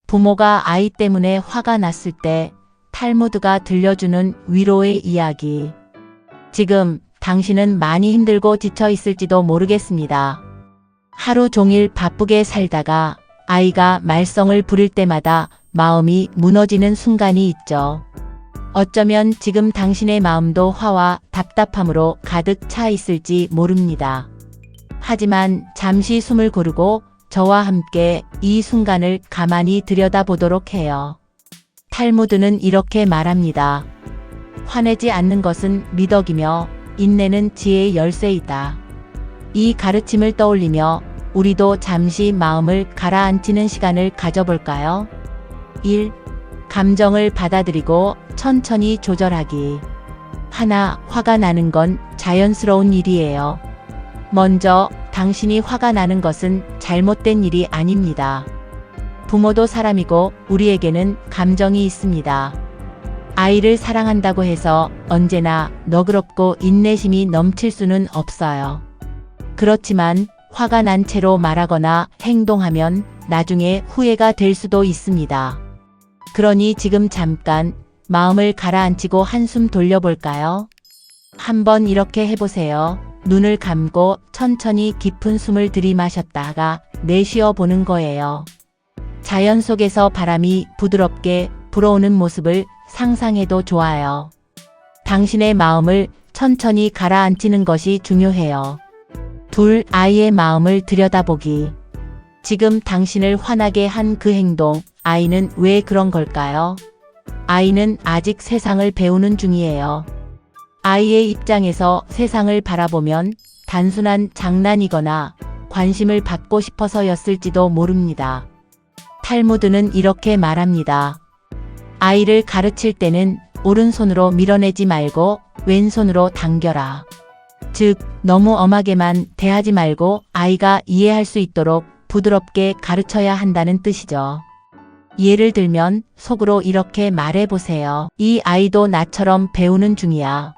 부모가 아이 때문에 화가 났을 때 탈무드가 들려주는 위로의 이야기. 지금 당신은 많이 힘들고 지쳐 있을지도 모르겠습니다. 하루 종일 바쁘게 살다가 아이가 말썽을 부릴 때마다 마음이 무너지는 순간이 있죠. 어쩌면 지금 당신의 마음도 화와 답답함으로 가득 차 있을지 모릅니다. 하지만 잠시 숨을 고르고 저와 함께 이 순간을 가만히 들여다보도록 해요. 탈무드는 이렇게 말합니다. 화내지 않는 것은 미덕이며 인내는 지혜의 열쇠이다. 이 가르침을 떠올리며 우리도 잠시 마음을 가라앉히는 시간을 가져볼까요? 1. 감정을 받아들이고 천천히 조절하기. 화가 나는 건 자연스러운 일이에요. 먼저 당신이 화가 나는 것은 잘못된 일이 아닙니다. 부모도 사람이고 우리에게는 감정이 있습니다. 아이를 사랑한다고 해서 언제나 너그럽고 인내심이 넘칠 수는 없어요. 그렇지만 화가 난 채로 말하거나 행동하면 나중에 후회가 될 수도 있습니다. 그러니 지금 잠깐 마음을 가라앉히고 한숨 돌려볼까요? 한번 이렇게 해보세요. 눈을 감고 천천히 깊은 숨을 들이마셨다가 내쉬어 보는 거예요. 자연 속에서 바람이 부드럽게 불어오는 모습을 상상해도 좋아요. 당신의 마음을 천천히 가라앉히는 것이 중요해요. 2. 아이의 마음을 들여다보기. 지금 당신을 화나게 한 그 행동, 아이는 왜 그런 걸까요? 아이는 아직 세상을 배우는 중이에요. 아이의 입장에서 세상을 바라보면 단순한 장난이거나 관심을 받고 싶어서였을지도 모릅니다. 탈무드는 이렇게 말합니다. 아이를 가르칠 때는 오른손으로 밀어내지 말고 왼손으로 당겨라. 즉, 너무 엄하게만 대하지 말고 아이가 이해할 수 있도록 부드럽게 가르쳐야 한다는 뜻이죠. 예를 들면 속으로 이렇게 말해보세요. 이 아이도 나처럼 배우는 중이야.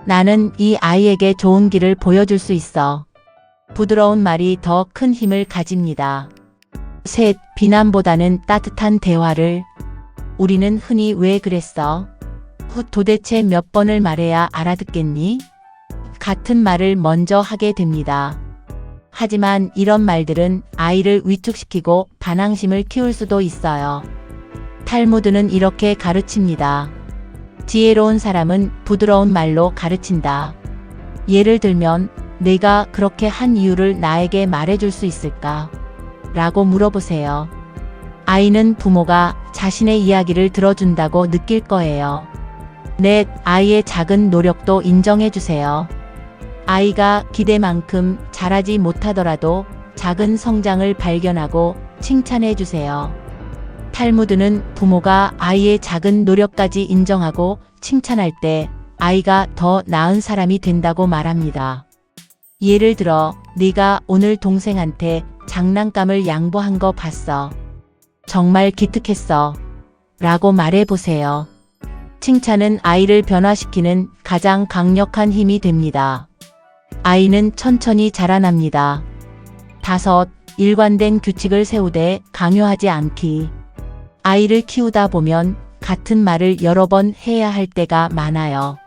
나는 이 아이에게 좋은 길을 보여줄 수 있어. 부드러운 말이 더 큰 힘을 가집니다. 3. 비난보다는 따뜻한 대화를. 우리는 흔히 왜 그랬어? 도대체 몇 번을 말해야 알아듣겠니? 같은 말을 먼저 하게 됩니다. 하지만 이런 말들은 아이를 위축시키고 반항심을 키울 수도 있어요. 탈무드는 이렇게 가르칩니다. 지혜로운 사람은 부드러운 말로 가르친다. 예를 들면, 내가 그렇게 한 이유를 나에게 말해줄 수 있을까? 라고 물어보세요. 아이는 부모가 자신의 이야기를 들어준다고 느낄 거예요. 넷, 아이의 작은 노력도 인정해주세요. 아이가 기대만큼 잘하지 못하더라도 작은 성장을 발견하고 칭찬해주세요. 탈무드는 부모가 아이의 작은 노력까지 인정하고 칭찬할 때 아이가 더 나은 사람이 된다고 말합니다. 예를 들어, 네가 오늘 동생한테 장난감을 양보한 거 봤어. 정말 기특했어. 라고 말해보세요. 칭찬은 아이를 변화시키는 가장 강력한 힘이 됩니다. 아이는 천천히 자라납니다. 5. 일관된 규칙을 세우되 강요하지 않기. 아이를 키우다 보면 같은 말을 여러 번 해야 할 때가 많아요.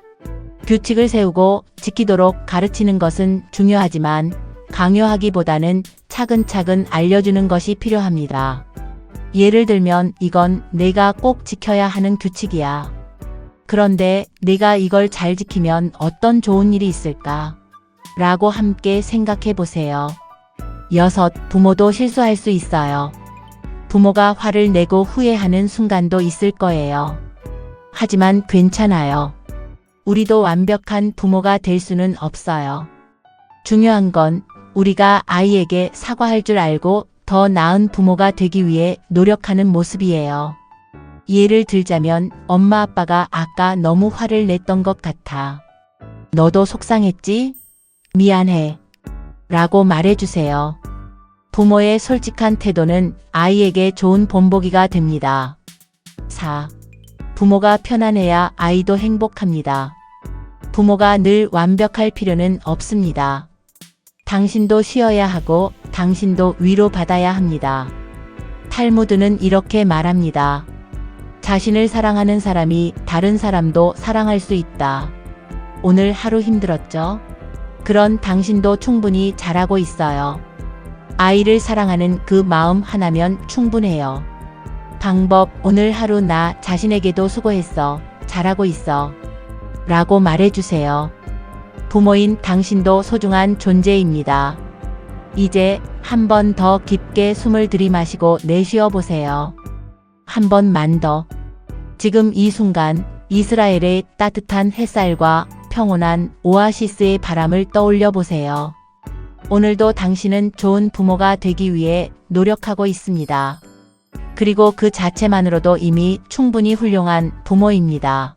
규칙을 세우고 지키도록 가르치는 것은 중요하지만 강요하기보다는 차근차근 알려주는 것이 필요합니다. 예를 들면 이건 내가 꼭 지켜야 하는 규칙이야. 그런데 내가 이걸 잘 지키면 어떤 좋은 일이 있을까? 라고 함께 생각해 보세요. 6. 부모도 실수할 수 있어요. 부모가 화를 내고 후회하는 순간도 있을 거예요. 하지만 괜찮아요. 우리도 완벽한 부모가 될 수는 없어요. 중요한 건 우리가 아이에게 사과할 줄 알고 더 나은 부모가 되기 위해 노력하는 모습이에요. 예를 들자면 엄마 아빠가 아까 너무 화를 냈던 것 같아. 너도 속상했지? 미안해. 라고 말해주세요. 부모의 솔직한 태도는 아이에게 좋은 본보기가 됩니다. 4. 부모가 편안해야 아이도 행복합니다. 부모가 늘 완벽할 필요는 없습니다. 당신도 쉬어야 하고 당신도 위로받아야 합니다. 탈무드는 이렇게 말합니다. 자신을 사랑하는 사람이 다른 사람도 사랑할 수 있다. 오늘 하루 힘들었죠? 그런 당신도 충분히 잘하고 있어요. 아이를 사랑하는 그 마음 하나면 충분해요. 방법, 오늘 하루 나 자신에게도 수고했어. 잘하고 있어. 라고 말해주세요. 부모인 당신도 소중한 존재입니다. 이제 한 번 더 깊게 숨을 들이마시고 내쉬어 보세요. 한 번만 더. 지금 이 순간 이스라엘의 따뜻한 햇살과 평온한 오아시스의 바람을 떠올려 보세요. 오늘도 당신은 좋은 부모가 되기 위해 노력하고 있습니다. 그리고 그 자체만으로도 이미 충분히 훌륭한 부모입니다.